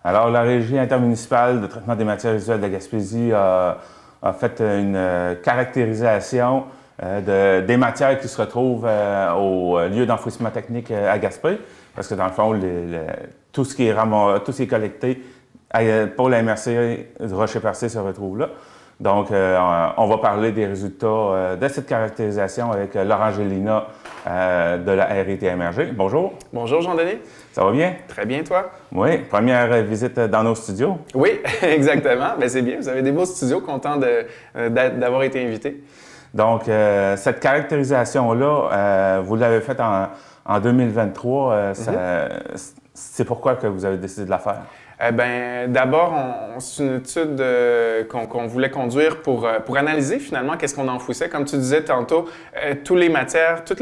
Alors, la Régie intermunicipale de traitement des matières résiduelles de la Gaspésie a fait une caractérisation des matières qui se retrouvent au lieu d'enfouissement technique à Gaspé, parce que dans le fond, tout ce qui est collecté pour la MRC Rocher-Percé se retrouve là. Donc, on va parler des résultats de cette caractérisation avec Laurent Gélina de la RITMRG. Bonjour. Bonjour Jean-Denis. Ça va bien? Très bien, toi? Oui, première visite dans nos studios. Oui, exactement. Bien, c'est bien, vous avez des beaux studios, content d'avoir été invité. Donc, cette caractérisation-là, vous l'avez faite en 2023. C'est pourquoi que vous avez décidé de la faire? D'abord, c'est une étude qu'on voulait conduire pour analyser finalement qu'est-ce qu'on enfouissait. Comme tu disais tantôt, tous les matières, tous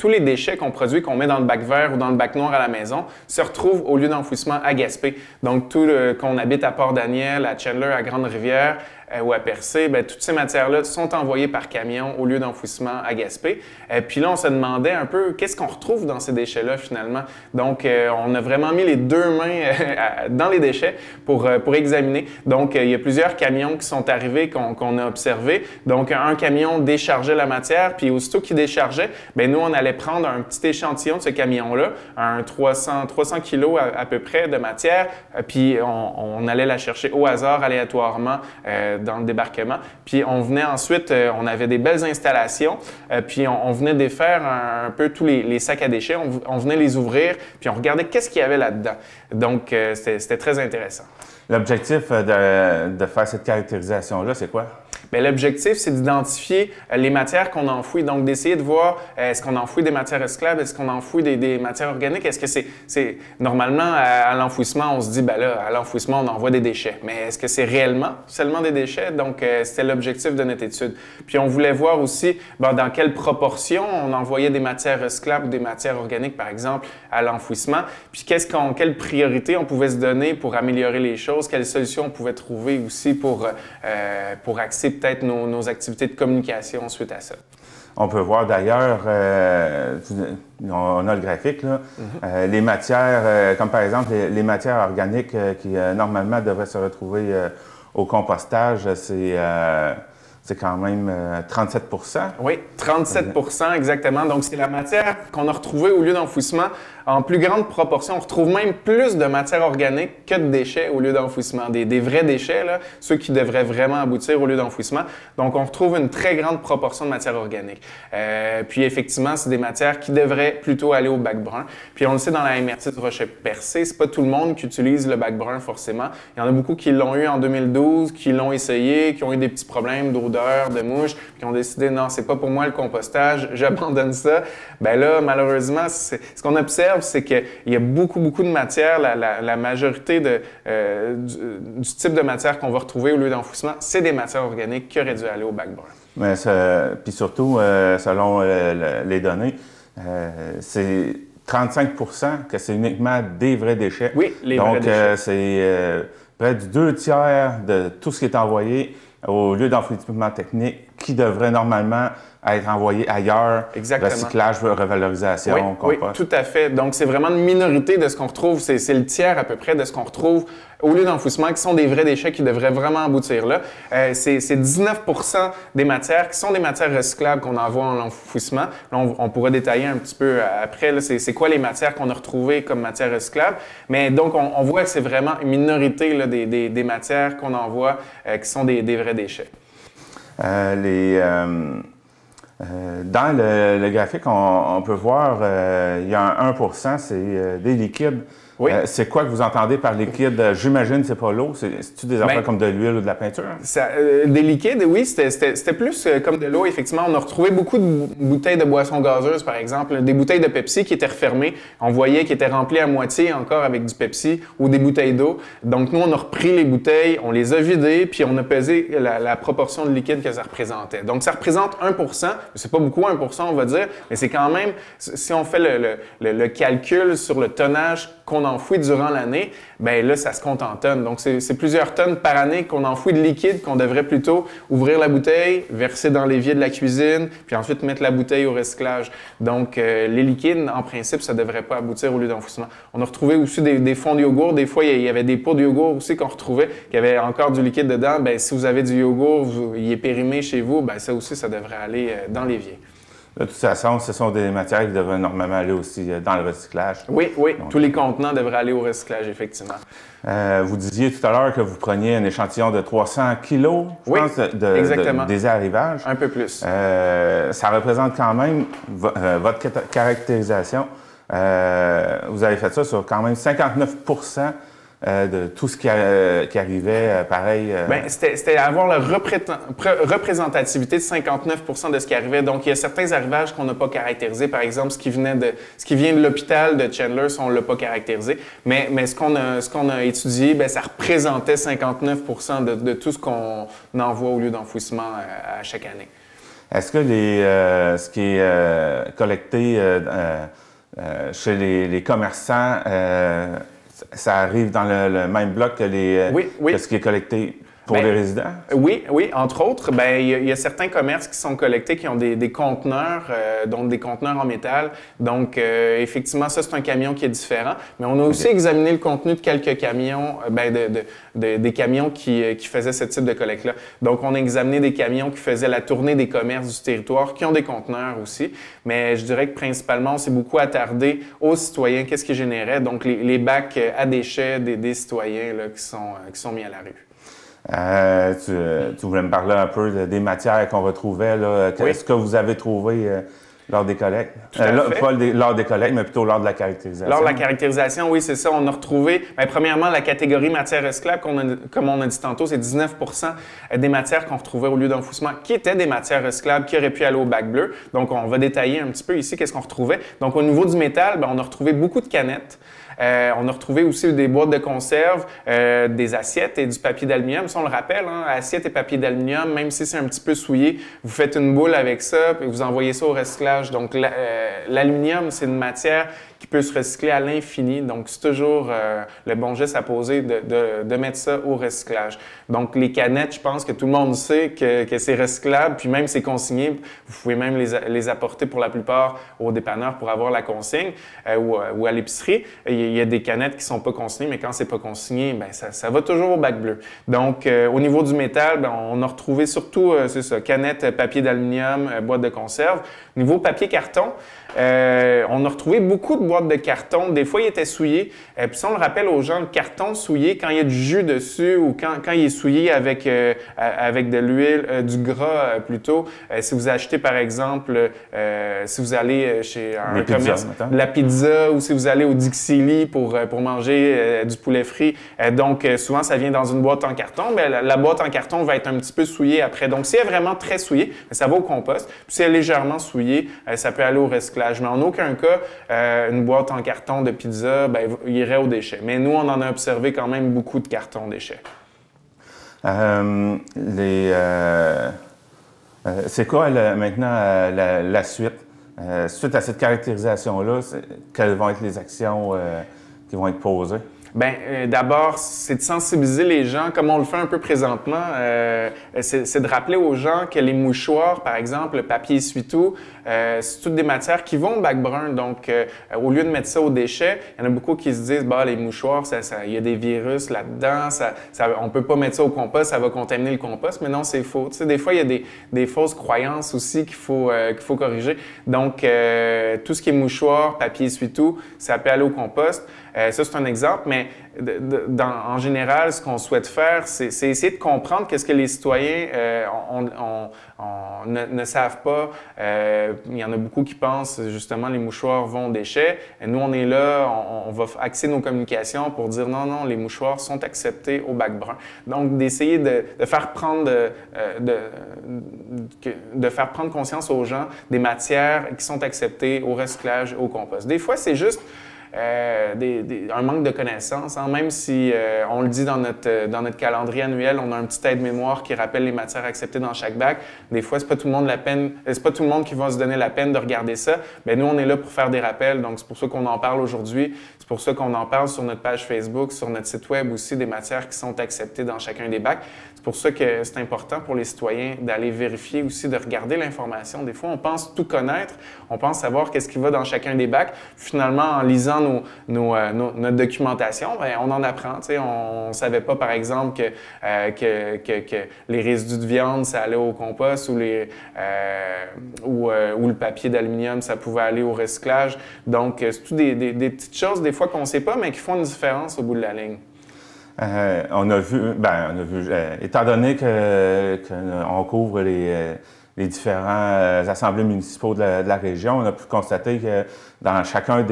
les déchets qu'on produit, qu'on met dans le bac vert ou dans le bac noir à la maison, se retrouvent au lieu d'enfouissement à Gaspé. Donc, qu'on habite à Port-Daniel, à Chandler, à Grande-Rivière ou à Percé, toutes ces matières-là sont envoyées par camion au lieu d'enfouissement à Gaspé. Puis là, on se demandait un peu qu'est-ce qu'on retrouve dans ces déchets-là finalement. Donc, on a vraiment mis les deux mains dans les déchets pour examiner. Donc, il y a plusieurs camions qui sont arrivés qu'on a observés. Donc, un camion déchargeait la matière, puis aussitôt qu'il déchargeait, nous, on allait prendre un petit échantillon de ce camion-là, un 300 kilos à peu près de matière, puis on allait la chercher au hasard, aléatoirement, dans le débarquement. Puis on venait ensuite, on avait des belles installations, puis on venait défaire un peu tous les sacs à déchets, on venait les ouvrir, puis on regardait qu'est-ce qu'il y avait là-dedans. Donc, c'était très intéressant. L'objectif de faire cette caractérisation-là, c'est quoi? Bien, l'objectif, c'est d'identifier les matières qu'on enfouit. Donc, d'essayer de voir est-ce qu'on enfouit des matières recyclables, est-ce qu'on enfouit des matières organiques. Est-ce que c'est normalement, à l'enfouissement, on se dit, là, à l'enfouissement, on envoie des déchets. Mais est-ce que c'est réellement seulement des déchets? Donc, c'était l'objectif de notre étude. Puis, on voulait voir aussi dans quelle proportion on envoyait des matières recyclables ou des matières organiques, par exemple, à l'enfouissement. Puis, quelle priorité on pouvait se donner pour améliorer les choses, quelles solutions on pouvait trouver aussi pour axer peut-être nos activités de communication suite à ça. On peut voir d'ailleurs, on a le graphique, là, les matières, comme par exemple les matières organiques qui normalement devraient se retrouver au compostage, c'est quand même 37 %. Oui, 37 % exactement. Donc, c'est la matière qu'on a retrouvée au lieu d'enfouissement en plus grande proportion. On retrouve même plus de matière organique que de déchets au lieu d'enfouissement. Des vrais déchets, là, ceux qui devraient vraiment aboutir au lieu d'enfouissement. Donc, on retrouve une très grande proportion de matière organique. Puis, effectivement, c'est des matières qui devraient plutôt aller au bac brun. Puis, on le sait, dans la MRC de Rocher-Percé, c'est pas tout le monde qui utilise le bac brun forcément. Il y en a beaucoup qui l'ont eu en 2012, qui l'ont essayé, qui ont eu des petits problèmes d'odeur, de mouches, qui ont décidé, non, c'est pas pour moi le compostage, j'abandonne ça. Là, malheureusement, ce qu'on observe, c'est qu'il y a beaucoup de matière. La majorité du type de matière qu'on va retrouver au lieu d'enfouissement, c'est des matières organiques qui auraient dû aller au bac brun. Mais puis surtout, selon les données, c'est 35 % que c'est uniquement des vrais déchets. Oui, les vrais déchets. Donc, c'est près du 2/3 de tout ce qui est envoyé au lieu d'enfouissement technique qui devrait normalement être envoyé ailleurs, exactement. Recyclage, revalorisation, compost. Oui, tout à fait. Donc, c'est vraiment une minorité de ce qu'on retrouve. C'est le tiers à peu près de ce qu'on retrouve au lieu d'enfouissement qui sont des vrais déchets qui devraient vraiment aboutir là. C'est 19 % des matières qui sont des matières recyclables qu'on envoie en enfouissement. Là, on pourra détailler un petit peu après. C'est quoi les matières qu'on a retrouvées comme matières recyclables. Mais donc, on voit que c'est vraiment une minorité là, des matières qu'on envoie qui sont des vrais déchets. Dans le graphique, on peut voir, il y a un 1 %, c'est des liquides. Oui. C'est quoi que vous entendez par liquide? J'imagine que c'est pas l'eau. C'est-tu des affaires comme de l'huile ou de la peinture? Des liquides, oui, c'était plus comme de l'eau. Effectivement, on a retrouvé beaucoup de bouteilles de boissons gazeuses, par exemple, des bouteilles de Pepsi qui étaient refermées. On voyait qu'elles étaient remplies à moitié encore avec du Pepsi ou des bouteilles d'eau. Donc, nous, on a repris les bouteilles, on les a vidées, puis on a pesé la proportion de liquide que ça représentait. Donc, ça représente 1 %. C'est pas beaucoup, 1 %, on va dire, mais c'est quand même, si on fait le calcul sur le tonnage qu'on enfouit durant l'année, bien là, ça se compte en tonnes. Donc, c'est plusieurs tonnes par année qu'on enfouit de liquide qu'on devrait plutôt ouvrir la bouteille, verser dans l'évier de la cuisine, puis ensuite mettre la bouteille au recyclage. Donc, les liquides, en principe, ça ne devrait pas aboutir au lieu d'enfouissement. On a retrouvé aussi des fonds de yogourt. Des fois, il y avait des pots de yogourt aussi qu'on retrouvait, qui avaient encore du liquide dedans. Bien, si vous avez du yogourt, il est périmé chez vous, bien, ça aussi, ça devrait aller dans l'évier. De toute façon, ce sont des matières qui devraient normalement aller aussi dans le recyclage. Oui, oui. Donc, tous les contenants devraient aller au recyclage, effectivement. Vous disiez tout à l'heure que vous preniez un échantillon de 300 kilos, je pense, des arrivages. Un peu plus. Ça représente quand même votre caractérisation. Vous avez fait ça sur quand même 59 de tout ce qui arrivait, pareil. Bien, c'était avoir la représentativité de 59 de ce qui arrivait. Donc, il y a certains arrivages qu'on n'a pas caractérisés. Par exemple, ce qui vient de l'hôpital de Chandler, on ne l'a pas caractérisé. Mais ce qu'on a étudié, bien, ça représentait 59 de tout ce qu'on envoie au lieu d'enfouissement à chaque année. Est-ce que ce qui est collecté chez les commerçants, ça arrive dans le même bloc que ce qui est collecté pour les résidents? Oui, oui. Entre autres, il y a certains commerces qui sont collectés qui ont des conteneurs, donc des conteneurs en métal. Donc, effectivement, ça, c'est un camion qui est différent. Mais on a aussi examiné le contenu de quelques camions, des camions qui faisaient ce type de collecte-là. Donc, on a examiné des camions qui faisaient la tournée des commerces du territoire, qui ont des conteneurs aussi. Mais je dirais que principalement, on s'est beaucoup attardé aux citoyens. Qu'est-ce qu'ils généraient? Donc, les bacs à déchets des citoyens là, qui sont mis à la rue. Tu voulais me parler un peu des matières qu'on retrouvait. Qu'est-ce que vous avez trouvé lors des collectes? Pas lors des collectes, mais plutôt lors de la caractérisation. Lors de la caractérisation, oui, c'est ça. On a retrouvé, premièrement, la catégorie matières recyclables, comme on a dit tantôt, c'est 19 des matières qu'on retrouvait au lieu d'enfouissement, qui étaient des matières recyclables qui auraient pu aller au bac bleu. Donc, on va détailler un petit peu ici qu'est-ce qu'on retrouvait. Donc, au niveau du métal, on a retrouvé beaucoup de canettes. On a retrouvé aussi des boîtes de conserve, des assiettes et du papier d'aluminium. Ça, on le rappelle, hein, assiettes et papier d'aluminium, même si c'est un petit peu souillé, vous faites une boule avec ça et vous envoyez ça au recyclage. Donc, l'aluminium, c'est une matière qui peut se recycler à l'infini. Donc, c'est toujours le bon geste à poser de mettre ça au recyclage. Donc, les canettes, je pense que tout le monde sait que c'est recyclable, puis même c'est consigné. Vous pouvez même les apporter pour la plupart au dépanneur pour avoir la consigne ou à l'épicerie. Il y a des canettes qui ne sont pas consignées, mais quand c'est pas consigné, bien, ça va toujours au bac bleu. Donc, au niveau du métal, bien, on a retrouvé surtout, c'est ça, canettes, papier d'aluminium, boîtes de conserve. Au niveau papier-carton, on a retrouvé beaucoup de boîtes de carton. Des fois, ils étaient souillés. Puis ça, on le rappelle aux gens, le carton souillé, quand il y a du jus dessus ou quand il est souillé avec de l'huile, du gras plutôt. Si vous achetez, par exemple, si vous allez chez un commerce, la pizza, ou si vous allez au Dixili pour manger du poulet frit. Donc, souvent, ça vient dans une boîte en carton. Bien, la boîte en carton va être un petit peu souillée après. Donc, si elle est vraiment très souillée, ça va au compost. Puis si elle est légèrement souillée, ça peut aller au recyclage. Mais en aucun cas, une boîte en carton de pizza, bien, il irait aux déchets. Mais nous, on en a observé quand même beaucoup de cartons déchets. C'est quoi maintenant la suite? Suite à cette caractérisation-là, quelles vont être les actions qui vont être posées? Bien, d'abord, c'est de sensibiliser les gens, comme on le fait un peu présentement, c'est de rappeler aux gens que les mouchoirs, par exemple, le papier essuie-tout, c'est toutes des matières qui vont au bac brun. Donc, au lieu de mettre ça aux déchets, il y en a beaucoup qui se disent, bah, les mouchoirs, il y a des virus là-dedans, on ne peut pas mettre ça au compost, ça va contaminer le compost. Mais non, c'est faux. Tu sais, des fois, il y a des fausses croyances aussi qu'il faut corriger. Donc, tout ce qui est mouchoir, papier essuie-tout, ça peut aller au compost. Ça, c'est un exemple, mais en général, ce qu'on souhaite faire, c'est essayer de comprendre qu'est-ce que les citoyens ne savent pas. Il y en a beaucoup qui pensent, justement, les mouchoirs vont aux déchets. Et nous, on est là, on va axer nos communications pour dire non, non, les mouchoirs sont acceptés au bac brun. Donc, d'essayer de faire prendre faire prendre conscience aux gens des matières qui sont acceptées au recyclage, au compost. Des fois, c'est juste un manque de connaissances. Hein. Même si on le dit dans notre calendrier annuel, on a un petit aide-mémoire qui rappelle les matières acceptées dans chaque bac. Des fois, c'est pas tout le monde qui va se donner la peine de regarder ça. Mais nous, on est là pour faire des rappels. Donc, c'est pour ça qu'on en parle aujourd'hui. C'est pour ça qu'on en parle sur notre page Facebook, sur notre site web aussi, des matières qui sont acceptées dans chacun des bacs. C'est pour ça que c'est important pour les citoyens d'aller vérifier aussi, de regarder l'information. Des fois, on pense tout connaître, on pense savoir qu'est-ce qui va dans chacun des bacs. Finalement, en lisant notre documentation, bien, on en apprend. On ne savait pas, par exemple, que les résidus de viande, ça allait au compost ou le papier d'aluminium, ça pouvait aller au recyclage. Donc, c'est tout des petites choses, des fois, qu'on ne sait pas, mais qui font une différence au bout de la ligne. On a vu, étant donné qu'on couvre les différents assemblées municipaux de la région, on a pu constater que dans chacun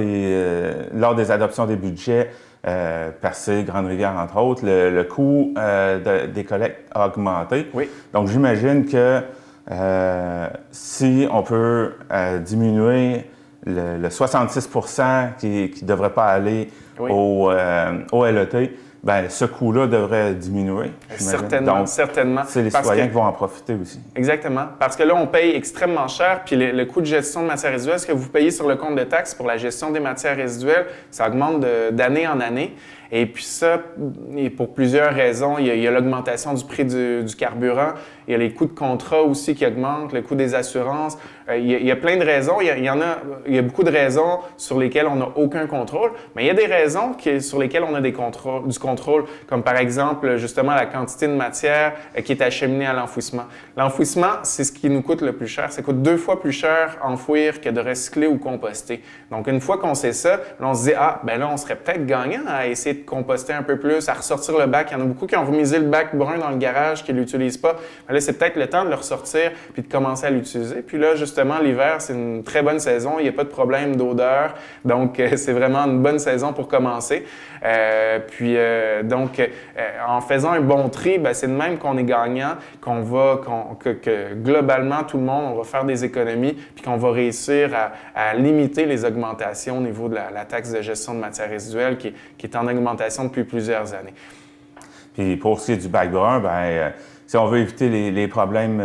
lors des adoptions des budgets, Percé, Grande-Rivière, entre autres, le coût des collectes a augmenté. Oui. Donc, j'imagine que si on peut diminuer le 66 % qui ne devrait pas aller au LET, bien, ce coût-là devrait diminuer. Certainement, donc, certainement. C'est les citoyens qui vont en profiter aussi. Exactement. Parce que là, on paye extrêmement cher, puis le coût de gestion de matières résiduelles, ce que vous payez sur le compte de taxes pour la gestion des matières résiduelles, ça augmente d'année en année. Et puis ça, et pour plusieurs raisons, il y a l'augmentation du prix du carburant, il y a les coûts de contrat aussi qui augmentent, le coût des assurances. Il y a plein de raisons. Il y a beaucoup de raisons sur lesquelles on n'a aucun contrôle, mais il y a des raisons sur lesquelles on a du contrôle, comme par exemple, justement, la quantité de matière qui est acheminée à l'enfouissement. L'enfouissement, c'est ce qui nous coûte le plus cher. Ça coûte 2 fois plus cher enfouir que de recycler ou composter. Donc, une fois qu'on sait ça, là, on se dit, ben là, on serait peut-être gagnant à essayer de composter un peu plus, à ressortir le bac. Il y en a beaucoup qui ont remisé le bac brun dans le garage, qui ne l'utilisent pas. Mais là, c'est peut-être le temps de le ressortir puis de commencer à l'utiliser. Puis là, justement, l'hiver, c'est une très bonne saison. Il n'y a pas de problème d'odeur. Donc, c'est vraiment une bonne saison pour commencer. En faisant un bon tri, ben, c'est de même qu'on est gagnant, que globalement, tout le monde, on va faire des économies puis qu'on va réussir à limiter les augmentations au niveau de la taxe de gestion de matières résiduelles qui est en augmentation depuis plusieurs années. Puis pour ce qui est du bac brun, ben, si on veut éviter les problèmes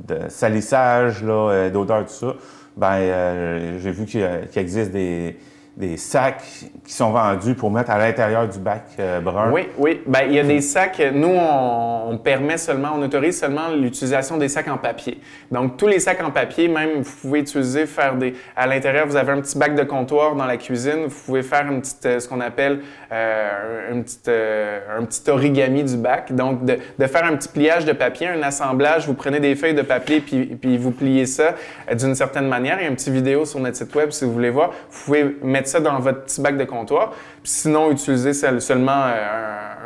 de salissage, d'odeur, tout ça, ben, j'ai vu qu'il existe des sacs qui sont vendus pour mettre à l'intérieur du bac brun. Oui. Ben, il y a des sacs, nous, on autorise seulement l'utilisation des sacs en papier. Donc, tous les sacs en papier, même, vous pouvez utiliser, à l'intérieur, vous avez un petit bac de comptoir dans la cuisine, vous pouvez faire ce qu'on appelle un petit origami du bac. Donc, de faire un petit pliage de papier, un assemblage, vous prenez des feuilles de papier puis vous pliez ça d'une certaine manière. Il y a une petite vidéo sur notre site web si vous voulez voir. Vous pouvez mettre ça dans votre petit bac de comptoir. Puis sinon, utilisez seulement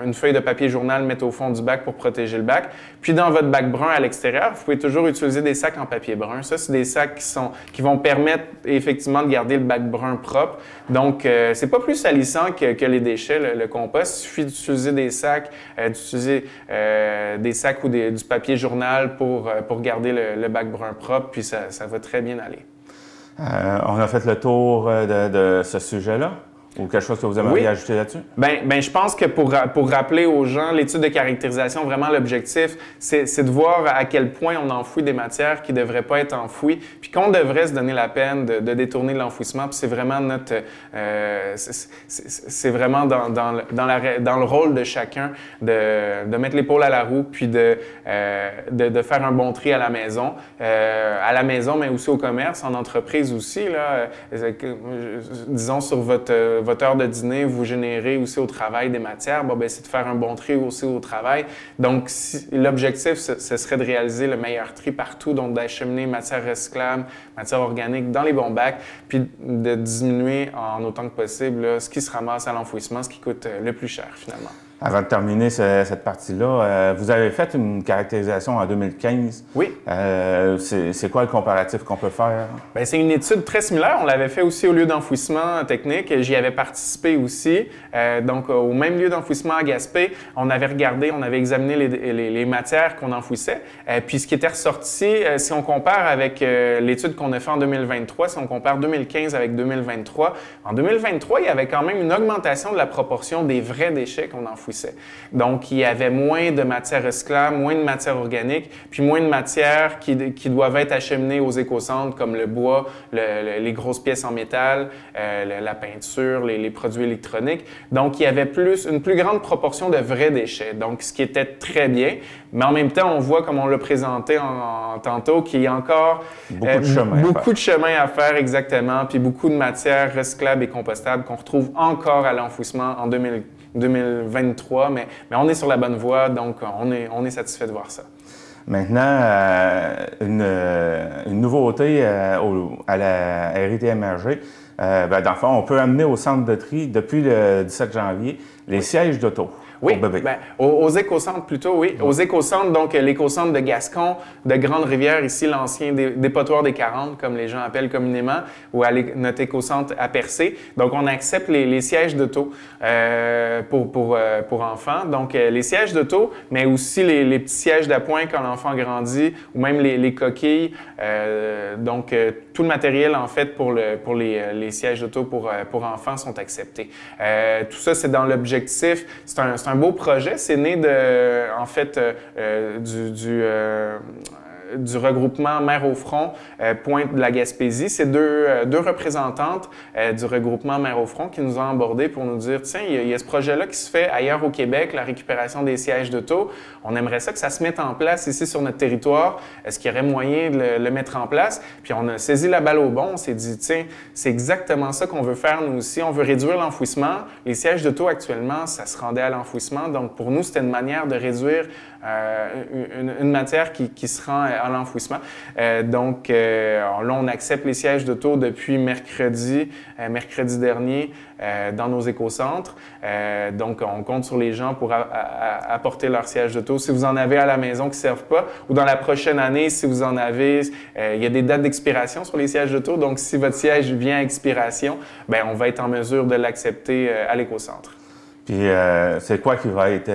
une feuille de papier journal, mettre au fond du bac pour protéger le bac. Puis dans votre bac brun à l'extérieur, vous pouvez toujours utiliser des sacs en papier brun. Ça, c'est des sacs qui vont permettre effectivement de garder le bac brun propre. Donc, c'est pas plus salissant que les déchets, le compost. Il suffit d'utiliser des sacs, ou du papier journal pour garder le bac brun propre, puis ça va très bien aller. On a fait le tour de ce sujet-là? Ou quelque chose que vous aimeriez ajouter là-dessus? Ben, je pense que pour rappeler aux gens, l'étude de caractérisation, vraiment l'objectif, c'est de voir à quel point on enfouit des matières qui ne devraient pas être enfouies, puis qu'on devrait se donner la peine de détourner l'enfouissement. Puis c'est vraiment c'est vraiment dans le rôle de chacun de mettre l'épaule à la roue, puis de faire un bon tri à la maison, mais aussi au commerce, en entreprise aussi. Là, disons sur votre heure de dîner, vous générez aussi au travail des matières, c'est de faire un bon tri aussi au travail. Donc, l'objectif, ce serait de réaliser le meilleur tri partout, donc d'acheminer matières recyclables, matières organiques dans les bons bacs, puis de diminuer en autant que possible ce qui se ramasse à l'enfouissement, ce qui coûte le plus cher finalement. Avant de terminer cette partie-là, vous avez fait une caractérisation en 2015. Oui. C'est quoi le comparatif qu'on peut faire? Bien, c'est une étude très similaire. On l'avait fait aussi au lieu d'enfouissement technique. J'y avais participé aussi. Donc, au même lieu d'enfouissement à Gaspé, on avait regardé, on avait examiné les matières qu'on enfouissait. Puis, ce qui était ressorti, si on compare avec l'étude qu'on a fait en 2023, si on compare 2015 avec 2023, en 2023, il y avait quand même une augmentation de la proportion des vrais déchets qu'on enfouissait. Donc, il y avait moins de matières recyclables, moins de matières organiques, puis moins de matières qui doivent être acheminées aux écocentres, comme le bois, les grosses pièces en métal, la peinture, les produits électroniques. Donc, il y avait une plus grande proportion de vrais déchets, donc ce qui était très bien. Mais en même temps, on voit, comme on l'a présenté tantôt, qu'il y a encore beaucoup de chemin à faire, exactement, puis beaucoup de matières recyclables et compostables qu'on retrouve encore à l'enfouissement en 2023, mais on est sur la bonne voie, donc on est satisfait de voir ça. Maintenant, une nouveauté à la RITMRG, dans le fond, on peut amener au centre de tri depuis le 17 janvier les sièges d'auto. Oui, bien, aux écocentres plutôt, oui. Aux écocentres, donc l'écocentre de Gascon, de Grande-Rivière, ici l'ancien dépotoir des 40, comme les gens appellent communément, ou notre écocentre à Percé. Donc, on accepte les sièges d'auto pour enfants. Donc, les sièges d'auto, mais aussi les petits sièges d'appoint quand l'enfant grandit, ou même les coquilles. Donc, tout le matériel, en fait, pour les sièges d'auto pour enfants sont acceptés. Tout ça, c'est dans l'objectif. C'est un beau projet. C'est né du regroupement Mères au front Pointe de la Gaspésie. C'est deux représentantes du regroupement Mères au front qui nous ont abordés pour nous dire, tiens, il y a ce projet-là qui se fait ailleurs au Québec, la récupération des sièges d'auto. On aimerait ça que ça se mette en place ici sur notre territoire. Est-ce qu'il y aurait moyen de le mettre en place? Puis on a saisi la balle au bon. On s'est dit, tiens, c'est exactement ça qu'on veut faire nous aussi. On veut réduire l'enfouissement. Les sièges d'auto actuellement, ça se rendait à l'enfouissement. Donc pour nous, c'était une manière de réduire une matière qui se rend à l'enfouissement. Donc là, on accepte les sièges d'auto depuis mercredi dernier dans nos écocentres. Donc, on compte sur les gens pour apporter leurs sièges d'auto. Si vous en avez à la maison qui ne servent pas, ou dans la prochaine année, si vous en avez, il y a des dates d'expiration sur les sièges d'auto. Donc, si votre siège vient à expiration, bien, on va être en mesure de l'accepter à l'écocentre. Puis, c'est quoi qui va être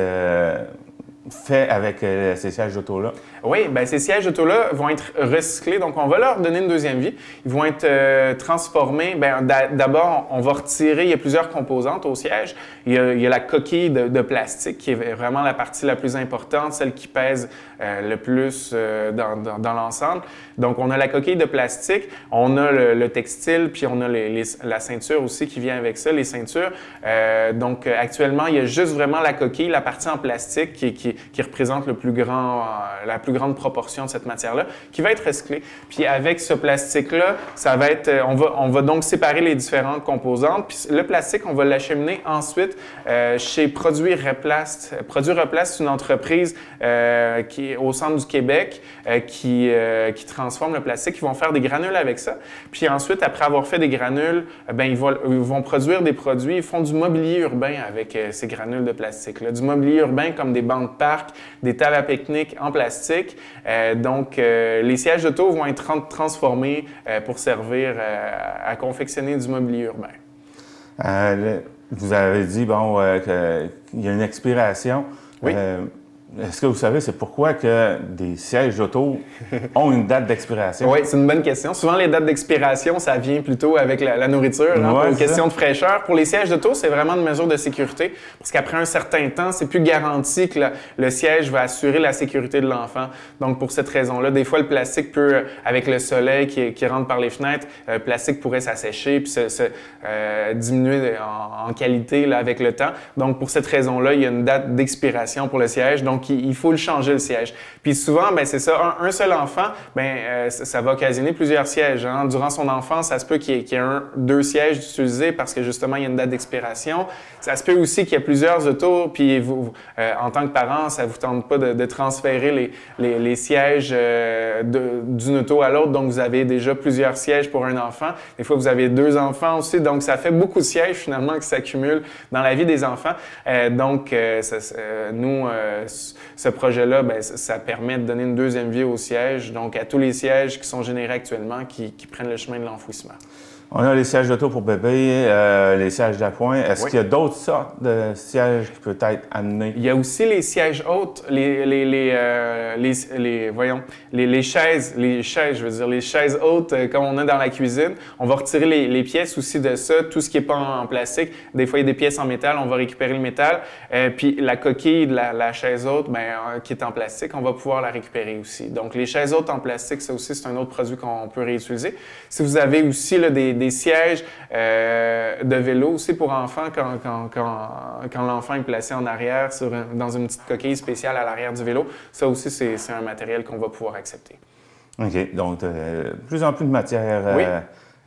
fait avec ces sièges d'auto-là? Oui, bien, ces sièges d'auto-là vont être recyclés, donc on va leur donner une deuxième vie. Ils vont être transformés. Bien, d'abord, on va retirer, il y a plusieurs composantes au siège. Il y a la coquille de plastique qui est vraiment la partie la plus importante, celle qui pèse le plus dans l'ensemble. Donc, on a la coquille de plastique, on a le textile, puis on a la ceinture aussi qui vient avec ça, les ceintures. Donc, actuellement, il y a juste vraiment la coquille, la partie en plastique qui représente la plus grande proportion de cette matière-là, qui va être recyclée. Puis avec ce plastique-là, ça va être, on va donc séparer les différentes composantes. Puis le plastique, on va l'acheminer ensuite chez Produits Replast. Produits Replast, c'est une entreprise qui est au centre du Québec qui transforme le plastique. Ils vont faire des granules avec ça. Puis ensuite, après avoir fait des granules, ben ils vont produire des produits. Ils font du mobilier urbain avec ces granules de plastique-là. Du mobilier urbain comme des bancs de parc, des tables à pique-nique en plastique. Donc, les sièges d'auto vont être transformés pour servir à confectionner du mobilier urbain. Vous avez dit, qu'il y a une expiration. Oui. Est-ce que vous savez, c'est pourquoi que des sièges d'auto ont une date d'expiration? Oui, c'est une bonne question. Souvent, les dates d'expiration, ça vient plutôt avec la nourriture, pour une question de fraîcheur. Pour les sièges d'auto, c'est vraiment une mesure de sécurité, parce qu'après un certain temps, c'est plus garanti que le siège va assurer la sécurité de l'enfant. Donc, pour cette raison-là, des fois, le plastique peut, avec le soleil qui rentre par les fenêtres, le plastique pourrait s'assécher puis diminuer en qualité là, avec le temps. Donc, pour cette raison-là, il y a une date d'expiration pour le siège. Donc, Donc, il faut le changer, le siège. Puis souvent, ben c'est ça, un seul enfant, ça va occasionner plusieurs sièges. Hein. Durant son enfance, ça se peut qu'il y ait deux sièges d'utiliser parce que justement, il y a une date d'expiration. Ça se peut aussi qu'il y ait plusieurs autos, puis vous, en tant que parent, ça vous tente pas de transférer les sièges d'une auto à l'autre. Donc, vous avez déjà plusieurs sièges pour un enfant. Des fois, vous avez deux enfants aussi. Donc, ça fait beaucoup de sièges finalement qui s'accumulent dans la vie des enfants. Ce projet-là, ça permet de donner une deuxième vie aux sièges. Donc, à tous les sièges qui sont générés actuellement, qui prennent le chemin de l'enfouissement. On a les sièges d'auto pour bébé, les sièges d'appoint. Est-ce qu'il y a d'autres sortes de sièges qui peuvent être amenés? Il y a aussi les sièges hautes, les chaises, je veux dire, les chaises hautes comme on a dans la cuisine. On va retirer les pièces aussi de ça, tout ce qui n'est pas en plastique. Des fois, il y a des pièces en métal, on va récupérer le métal. Puis la coquille de la chaise haute, qui est en plastique, on va pouvoir la récupérer aussi. Donc, les chaises hautes en plastique, ça aussi, c'est un autre produit qu'on peut réutiliser. Si vous avez aussi là, des sièges de vélo aussi pour enfants quand l'enfant est placé en arrière dans une petite coquille spéciale à l'arrière du vélo. Ça aussi, c'est un matériel qu'on va pouvoir accepter. OK. Donc, plus en plus de matière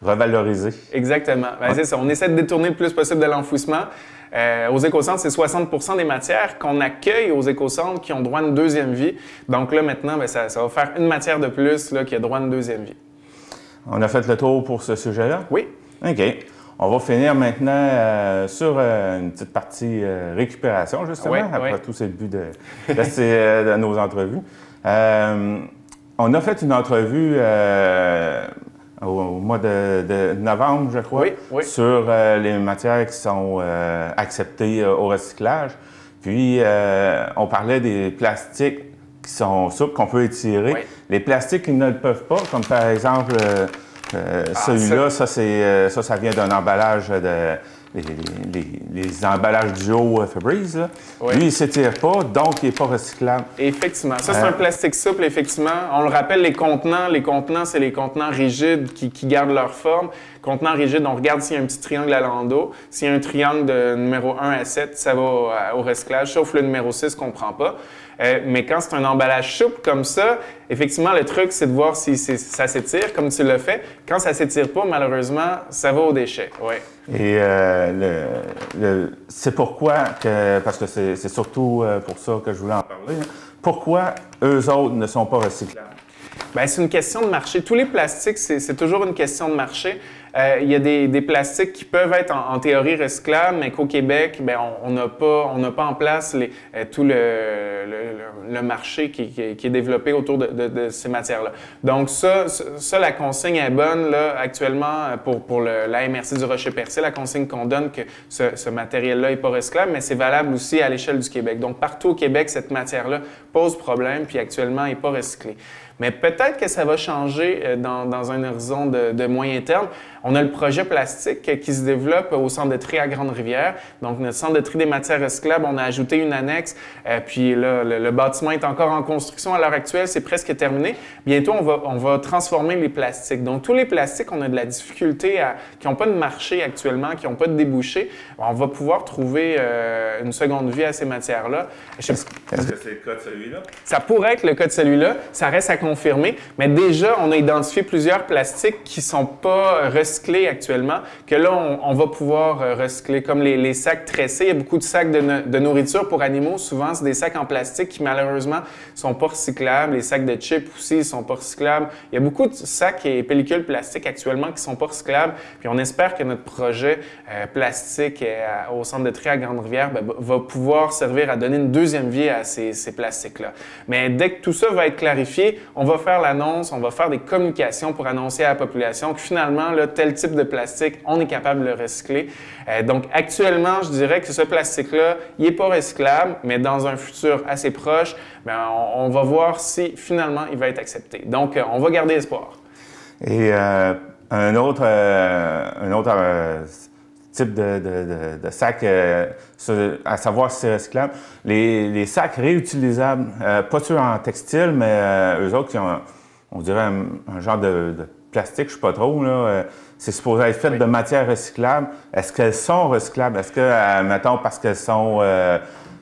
revalorisée. Exactement. C'est ça. On essaie de détourner le plus possible de l'enfouissement. Aux écocentres, c'est 60% des matières qu'on accueille aux écocentres qui ont droit à une deuxième vie. Donc là, maintenant, ça va faire une matière de plus là, qui a droit à une deuxième vie. On a fait le tour pour ce sujet-là? Oui. OK. On va finir maintenant sur une petite partie récupération, justement. Après tout, c'est le but de nos entrevues. On a fait une entrevue au mois de novembre, je crois, sur les matières qui sont acceptées au recyclage. Puis, on parlait des plastiques qui sont souples, qu'on peut étirer. Oui. Les plastiques qui ne le peuvent pas, comme par exemple celui-là, ça vient d'un emballage les emballages duo Febreze. Oui. Lui, il ne s'étire pas, donc il n'est pas recyclable. Effectivement. Ça, c'est un plastique souple, effectivement. On le rappelle, les contenants, c'est les contenants rigides qui gardent leur forme. Contenant rigide, on regarde s'il y a un petit triangle à l'endos. S'il y a un triangle de numéro 1 à 7, ça va au recyclage, sauf le numéro 6 qu'on ne prend pas. Mais quand c'est un emballage souple comme ça, effectivement, le truc, c'est de voir si ça s'étire, comme tu l'as fait. Quand ça ne s'étire pas, malheureusement, ça va aux déchets. Ouais. Et c'est pourquoi, parce que c'est surtout pour ça que je voulais en parler, pourquoi eux autres ne sont pas recyclables? C'est une question de marché. Tous les plastiques, c'est toujours une question de marché. Il y a des plastiques qui peuvent être en théorie recyclables, mais qu'au Québec, on n'a pas en place tout le marché qui est développé autour de ces matières-là. Donc ça, la consigne est bonne là, actuellement pour la MRC du Rocher-Percé. La consigne qu'on donne que ce matériel-là n'est pas recyclable, mais c'est valable aussi à l'échelle du Québec. Donc partout au Québec, cette matière-là pose problème, puis actuellement, elle n'est pas recyclée. Mais peut-être que ça va changer dans un horizon de moyen terme. On a le projet plastique qui se développe au centre de tri à Grande-Rivière. Donc, notre centre de tri des matières recyclables, on a ajouté une annexe. Puis là, le bâtiment est encore en construction à l'heure actuelle. C'est presque terminé. Bientôt, on va transformer les plastiques. Donc, tous les plastiques, on a de la difficulté qui n'ont pas de marché actuellement, qui n'ont pas de débouché. On va pouvoir trouver une seconde vie à ces matières-là. Est-ce que c'est le cas de celui-là? Ça pourrait être le cas de celui-là. Ça reste à confirmer. Mais déjà, on a identifié plusieurs plastiques qui ne sont pas recyclés actuellement, que là, on va pouvoir recycler, comme les sacs tressés. Il y a beaucoup de sacs de nourriture pour animaux. Souvent, c'est des sacs en plastique qui, malheureusement, ne sont pas recyclables. Les sacs de chips aussi ne sont pas recyclables. Il y a beaucoup de sacs et pellicules plastiques actuellement qui ne sont pas recyclables. Puis on espère que notre projet plastique au centre de tri à Grande-Rivière va pouvoir servir à donner une deuxième vie à ces plastiques-là. Mais dès que tout ça va être clarifié, on va faire l'annonce, on va faire des communications pour annoncer à la population que finalement, là, tel type de plastique, on est capable de le recycler. Donc actuellement, je dirais que ce plastique-là, il n'est pas recyclable, mais dans un futur assez proche, on va voir si finalement il va être accepté. Donc, on va garder espoir. Et un autre type de sac, à savoir si c'est recyclable, les sacs réutilisables, pas ceux en textile, mais eux autres qui ont, on dirait, un genre de plastique, je ne sais pas trop, là, c'est supposé être fait de matières recyclables. Est-ce qu'elles sont recyclables? Est-ce que, mettons, parce qu'elles sont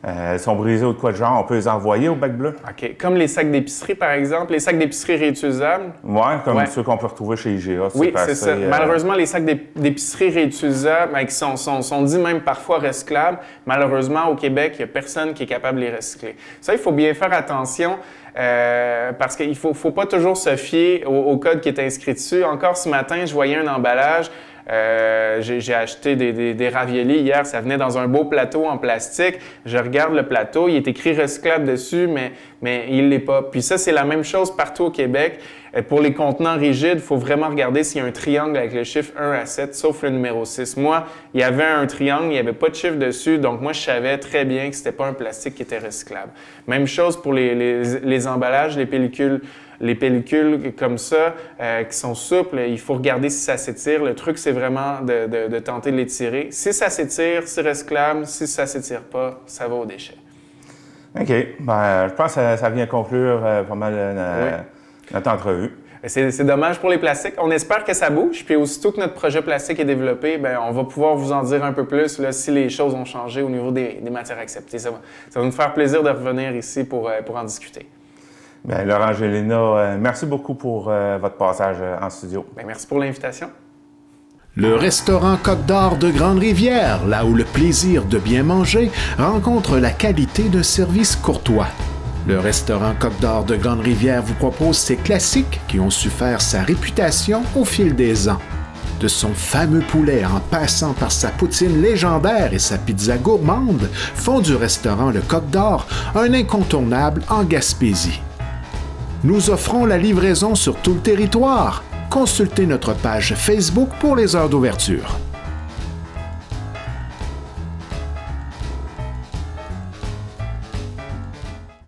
Elles sont brisées ou de quoi de genre, on peut les envoyer au Bec Bleu. OK. Comme les sacs d'épicerie, par exemple, les sacs d'épicerie réutilisables? Oui, comme ceux qu'on peut retrouver chez IGA. Oui, c'est ça. Malheureusement, les sacs d'épicerie réutilisables, qui sont dits même parfois recyclables, malheureusement, au Québec, il n'y a personne qui est capable de les recycler. Ça, il faut bien faire attention parce qu'il ne faut pas toujours se fier au code qui est inscrit dessus. Encore ce matin, je voyais un emballage. J'ai acheté des raviolis hier, ça venait dans un beau plateau en plastique. Je regarde le plateau, il est écrit recyclable dessus, mais il ne l'est pas. Puis ça, c'est la même chose partout au Québec. Pour les contenants rigides, il faut vraiment regarder s'il y a un triangle avec le chiffre 1 à 7, sauf le numéro 6. Moi, il y avait un triangle, il n'y avait pas de chiffre dessus, donc moi, je savais très bien que ce n'était pas un plastique qui était recyclable. Même chose pour les emballages, les pellicules. Les pellicules comme ça, qui sont souples, il faut regarder si ça s'étire. Le truc, c'est vraiment de tenter de l'étirer. Si ça s'étire, c'est recyclable. Si ça ne s'étire pas, ça va aux déchets. OK. Je pense que ça vient conclure pas mal notre entrevue. C'est dommage pour les plastiques. On espère que ça bouge. Puis aussitôt que notre projet plastique est développé, on va pouvoir vous en dire un peu plus là, si les choses ont changé au niveau des matières acceptées. Ça va nous faire plaisir de revenir ici pour en discuter. Bien, Laurent Gélina, merci beaucoup pour votre passage en studio. Bien, merci pour l'invitation. Le restaurant Côte d'Or de Grande-Rivière, là où le plaisir de bien manger rencontre la qualité d'un service courtois. Le restaurant Côte d'Or de Grande-Rivière vous propose ses classiques qui ont su faire sa réputation au fil des ans. De son fameux poulet en passant par sa poutine légendaire et sa pizza gourmande, font du restaurant Le Côte d'Or un incontournable en Gaspésie. Nous offrons la livraison sur tout le territoire. Consultez notre page Facebook pour les heures d'ouverture.